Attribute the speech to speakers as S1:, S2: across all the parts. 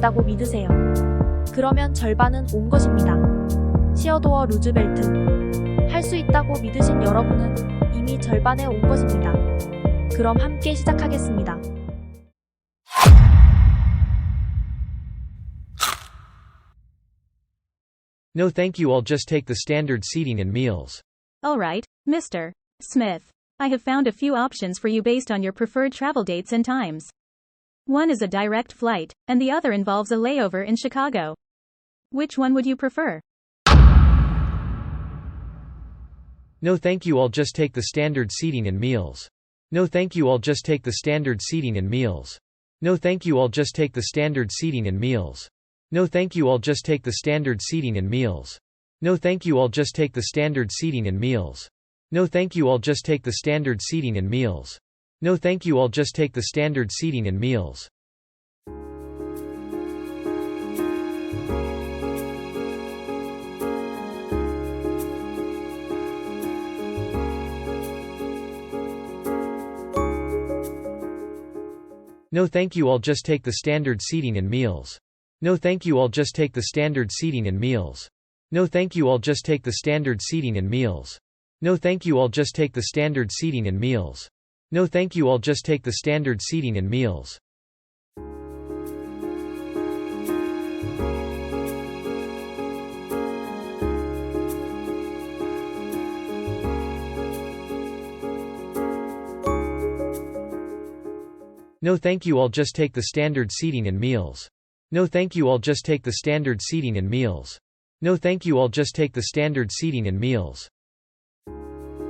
S1: 있다고 믿으세요. 그러면 절반은 온 것입니다. 시어도어 루즈벨트. 할 수 있다고 믿으신 여러분은 이미 절반에 온 것입니다. 그럼 함께 시작하겠습니다.
S2: No thank you, I'll just take the standard seating and meals.
S3: All right, Mr. Smith. I have found a few options for you based on your preferred travel dates and times. One is a direct flight, and the other involves a layover in Chicago. Which one would you prefer?
S2: No thank you, I'll just take the standard seating and meals. No thank you, I'll just take the standard seating and meals. No thank you, I'll just take the standard seating and meals. No thank you, I'll just take the standard seating and meals. No thank you, I'll just take the standard seating and meals. No thank you, I'll just take the standard seating and meals. No thank you, I'll just take the standard seating and meals. No thank you, I'll just take the standard seating and meals. No thank you, I'll just take the standard seating and meals. No thank you, I'll just take the standard seating and meals. No thank you, I'll just take the standard seating and meals. No thank you, I'll just take the standard seating and meals. No thank you, I'll just take the standard seating and meals. No thank you, I'll just take the standard seating and meals. No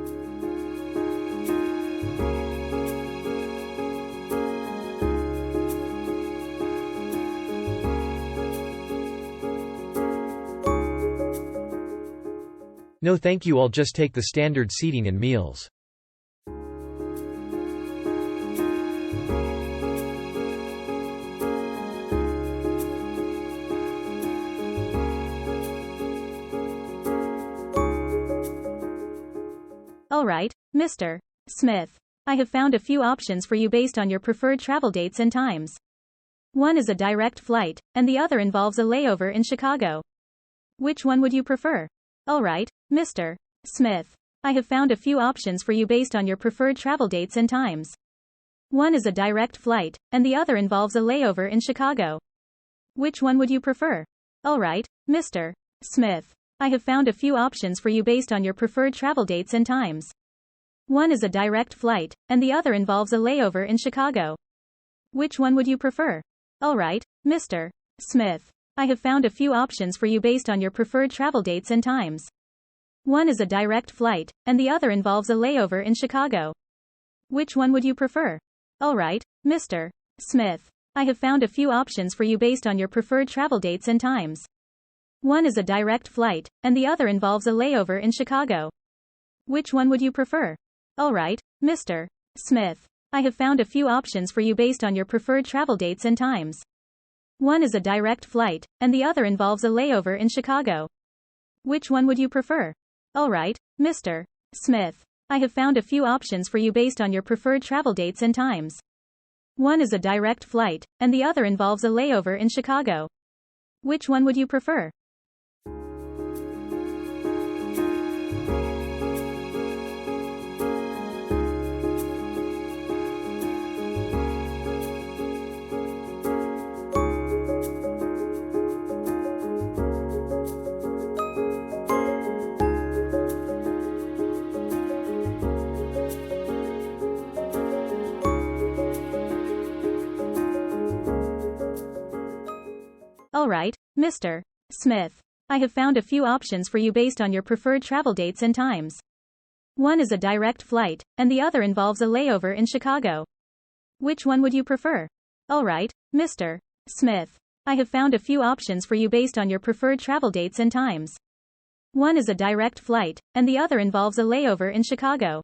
S2: thank you, I'll just take the standard seating and meals. No thank you, I'll just take the standard seating and meals.
S3: All right, Mr. Smith. I have found a few options for you based on your preferred travel dates and times. One is a direct flight, and the other involves a layover in Chicago. Which one would you prefer? All right, Mr. Smith. I have found a few options for you based on your preferred travel dates and times. One is a direct flight, and the other involves a layover in Chicago. Which one would you prefer? All right, Mr. Smith. I have found a few options for you based on your preferred travel dates and times. One is a direct flight, and the other involves a layover in Chicago. Which one would you prefer? All right, Mr. Smith. I have found a few options for you based on your preferred travel dates and times. One is a direct flight, and the other involves a layover in Chicago. Which one would you prefer? All right, Mr. Smith. I have found a few options for you based on your preferred travel dates and times. One is a direct flight, and the other involves a layover in Chicago. Which one would you prefer? All right, Mr. Smith. I have found a few options for you based on your preferred travel dates and times. One is a direct flight, and the other involves a layover in Chicago. Which one would you prefer? All right, Mr. Smith. I have found a few options for you based on your preferred travel dates and times. One is a direct flight, and the other involves a layover in Chicago. Which one would you prefer? All right, Mr. Smith. I have found a few options for you based on your preferred travel dates and times. One is a direct flight, and the other involves a layover in Chicago. Which one would you prefer? All right, Mr. Smith. I have found a few options for you based on your preferred travel dates and times. One is a direct flight, and the other involves a layover in Chicago.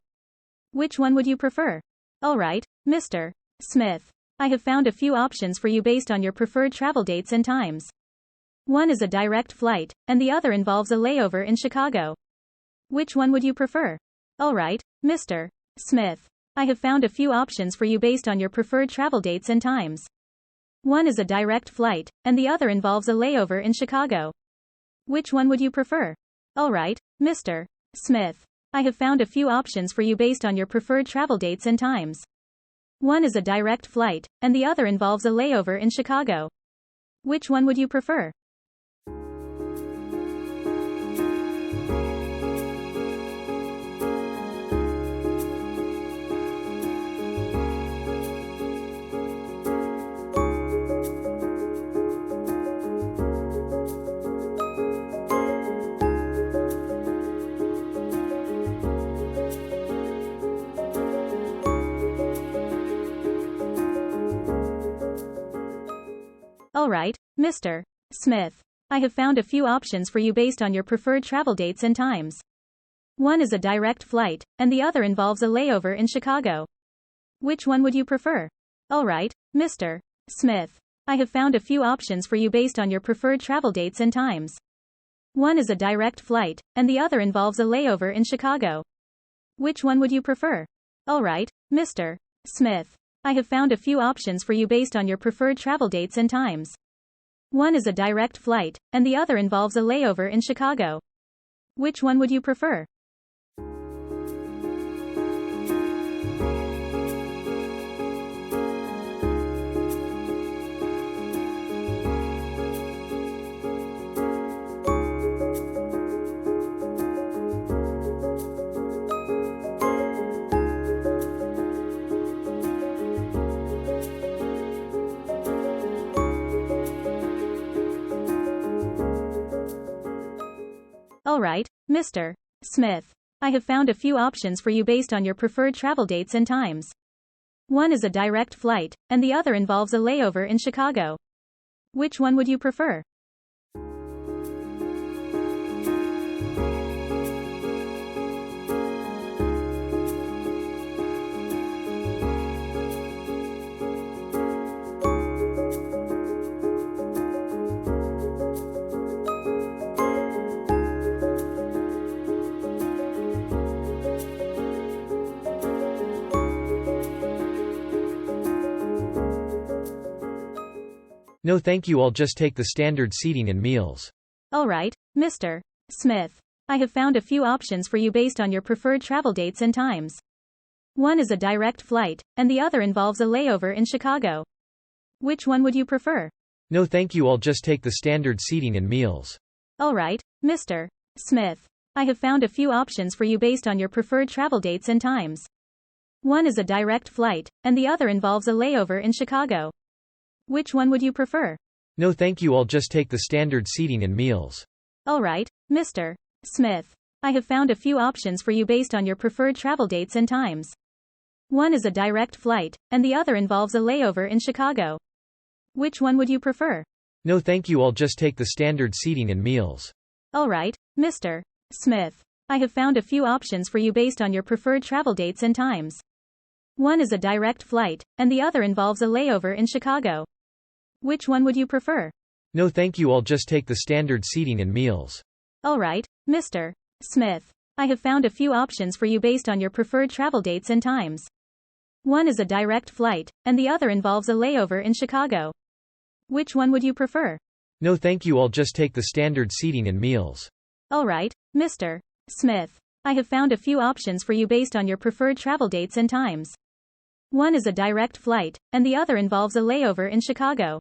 S3: Which one would you prefer? All right, Mr. Smith. I have found a few options for you based on your preferred travel dates and times. One is a direct flight, and the other involves a layover in Chicago. Which one would you prefer? All right, Mr. Smith. I have found a few options for you based on your preferred travel dates and times. One is a direct flight, and the other involves a layover in Chicago. Which one would you prefer? Alright, Mr. Smith. I have found a few options for you based on your preferred travel dates and times. One is a direct flight, and the other involves a layover in Chicago. Which one would you prefer? Alright, Mr. Smith. I have found a few options for you based on your preferred travel dates and times. One is a direct flight, and the other involves a layover in Chicago. Which one would you prefer? Alright, Mr. Smith. I have found a few options for you based on your preferred travel dates and times. One is a direct flight, and the other involves a layover in Chicago. Which one would you prefer? Alright, Mr. Smith. I have found a few options for you based on your preferred travel dates and times. One is a direct flight, and the other involves a layover in Chicago. Which one would you prefer? Alright, Mr. Smith. I have found a few options for you based on your preferred travel dates and times. One is a direct flight, and the other involves a layover in Chicago. Which one would you prefer?
S2: No thank you, I'll just take the standard seating and meals.
S3: Alright, Mr. Smith. I have found a few options for you based on your preferred travel dates and times. One is a direct flight, and the other involves a layover in Chicago. Which one would you prefer?
S2: No thank you, I'll just take the standard seating and meals.
S3: Alright, Mr. Smith. I have found a few options for you based on your preferred travel dates and times. One is a direct flight, and the other involves a layover in Chicago. Which one would you prefer?
S2: No thank you, I'll just take the standard seating and meals.
S3: Alright, Mr. Smith. I have found a few options for you based on your preferred travel dates and times. One is a direct flight, and the other involves a layover in Chicago. Which one would you prefer?
S2: No thank you, I'll just take the standard seating and meals.
S3: Alright, Mr. Smith. I have found a few options for you based on your preferred travel dates and times. One is a direct flight, and the other involves a layover in Chicago. Which one would you prefer?
S2: No thank you, I'll just take the standard seating and meals.
S3: Alright, Mr. Smith. I have found a few options for you based on your preferred travel dates and times. One is a direct flight, and the other involves a layover in Chicago. Which one would you prefer?
S2: No thank you, I'll just take the standard seating and meals.
S3: Alright, Mr. Smith. I have found a few options for you based on your preferred travel dates and times. One is a direct flight, and the other involves a layover in Chicago.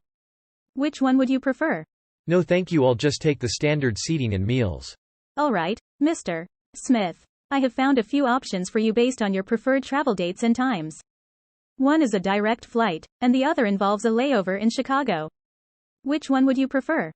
S3: Which one would you prefer?
S2: No thank you, I'll just take the standard seating and meals.
S3: Alright, Mr. Smith. I have found a few options for you based on your preferred travel dates and times. One is a direct flight, and the other involves a layover in Chicago. Which one would you prefer?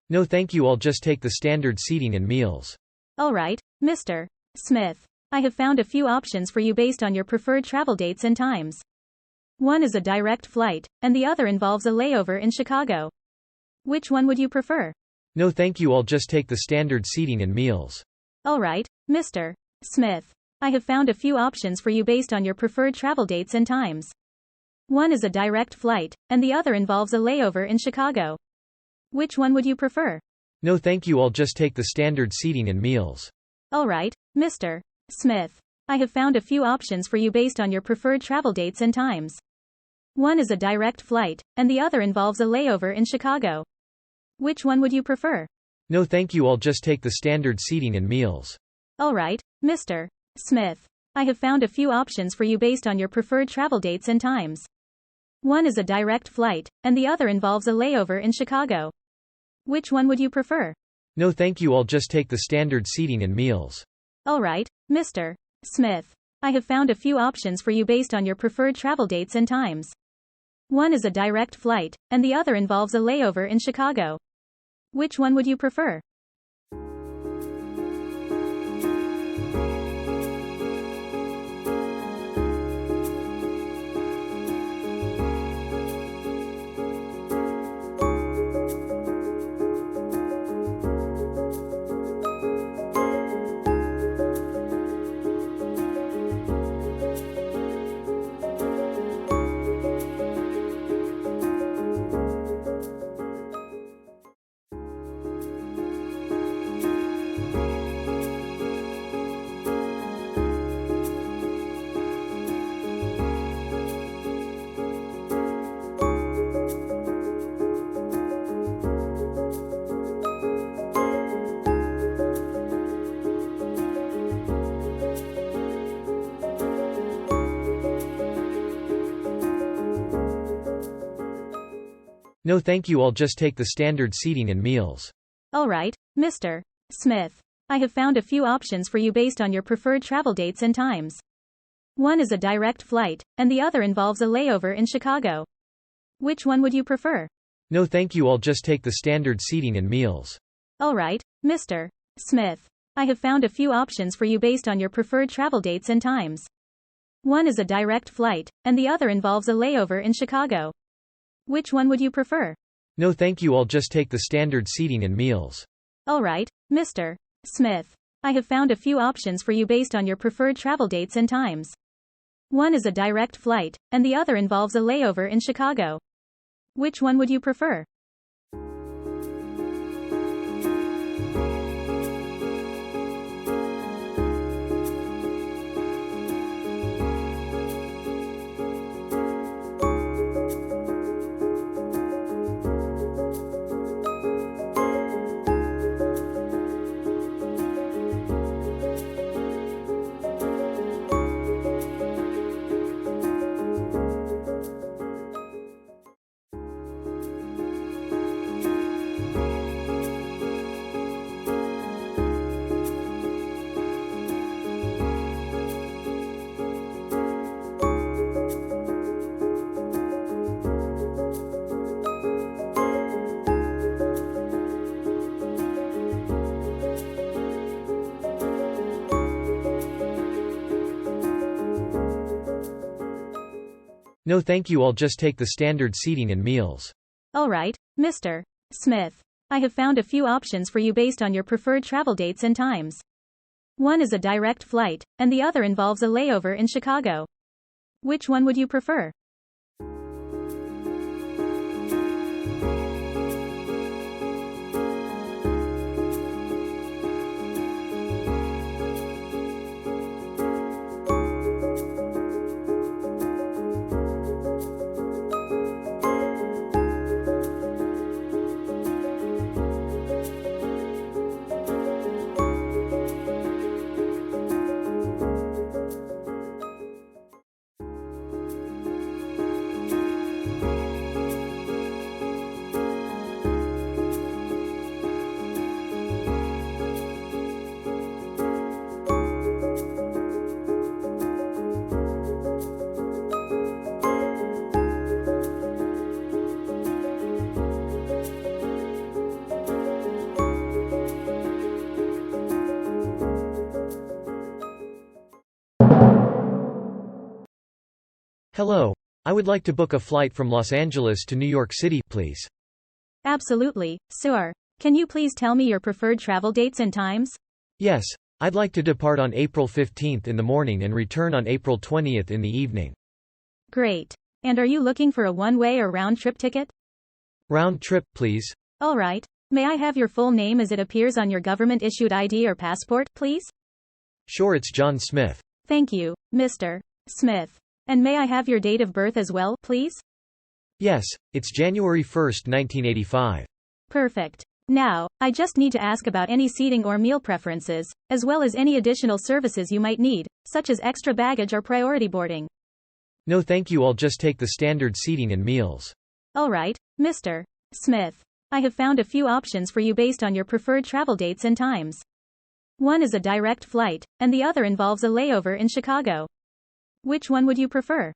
S2: No thank you, I'll just take the standard seating and meals.
S3: All right, Mr. Smith. I have found a few options for you based on your preferred travel dates and times. One is a direct flight, and the other involves a layover in Chicago. Which one would you prefer?
S2: No thank you, I'll just take the standard seating and meals.
S3: All right, Mr. Smith. I have found a few options for you based on your preferred travel dates and times. One is a direct flight, and the other involves a layover in Chicago. Which one would you prefer?
S2: No thank you, I'll just take the standard seating and meals.
S3: All right, Mr. Smith. I have found a few options for you based on your preferred travel dates and times. One is a direct flight, and the other involves a layover in Chicago. Which one would you prefer?
S2: No thank you, I'll just take the standard seating and meals.
S3: All right, Mr. Smith. I have found a few options for you based on your preferred travel dates and times. One is a direct flight, and the other involves a layover in Chicago. Which one would you prefer?
S2: No thank you, I'll just take the standard seating and meals.
S3: All right, Mr. Smith. I have found a few options for you based on your preferred travel dates and times. One is a direct flight, and the other involves a layover in Chicago. Which one would you prefer?
S2: No thank you, I'll just take the standard seating and meals.
S3: All right, Mr. Smith. I have found a few options for you based on your preferred travel dates and times. One is a direct flight, and the other involves a layover in Chicago. Which one would you prefer?
S2: No thank you, I'll just take the standard seating and meals.
S3: All right, Mr. Smith. I have found a few options for you based on your preferred travel dates and times. One is a direct flight, and the other involves a layover in Chicago. Which one would you prefer?
S2: No thank you, I'll just take the standard seating and meals.
S3: All right, Mr. Smith. I have found a few options for you based on your preferred travel dates and times. One is a direct flight, and the other involves a layover in Chicago. Which one would you prefer?
S2: No thank you, I'll just take the standard seating and meals.
S3: All right, Mr. Smith. I have found a few options for you based on your preferred travel dates and times. One is a direct flight, and the other involves a layover in Chicago. Which one would you prefer?
S2: Hello. I would like to book a flight from Los Angeles to New York City, please.
S3: Absolutely, sir. Can you please tell me your preferred travel dates and times?
S2: Yes, I'd like to depart on April 15th in the morning and return on April 20th in the evening.
S3: Great. And are you looking for a one-way or round-trip ticket?
S2: Round trip, please.
S3: All right. May I have your full name as it appears on your government-issued ID or passport, please?
S2: Sure, it's John Smith.
S3: Thank you, Mr. Smith. And may I have your date of birth as well, please?
S2: Yes, it's January 1st, 1985.
S3: Perfect. Now, I just need to ask about any seating or meal preferences, as well as any additional services you might need, such as extra baggage or priority boarding.
S2: No thank you, I'll just take the standard seating and meals.
S3: All right, Mr. Smith. I have found a few options for you based on your preferred travel dates and times. One is a direct flight, and the other involves a layover in Chicago. Which one would you prefer?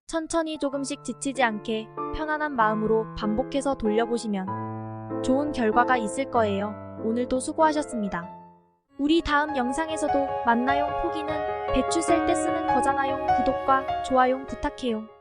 S1: 천천히 조금씩 지치지 않게 편안한 마음으로 반복해서 돌려보시면 좋은 결과가 있을 거예요. 오늘도 수고하셨습니다. 우리 다음 영상에서도 만나요. 포기는 배추 셀 때 쓰는 거잖아요. 구독과 좋아요 부탁해요.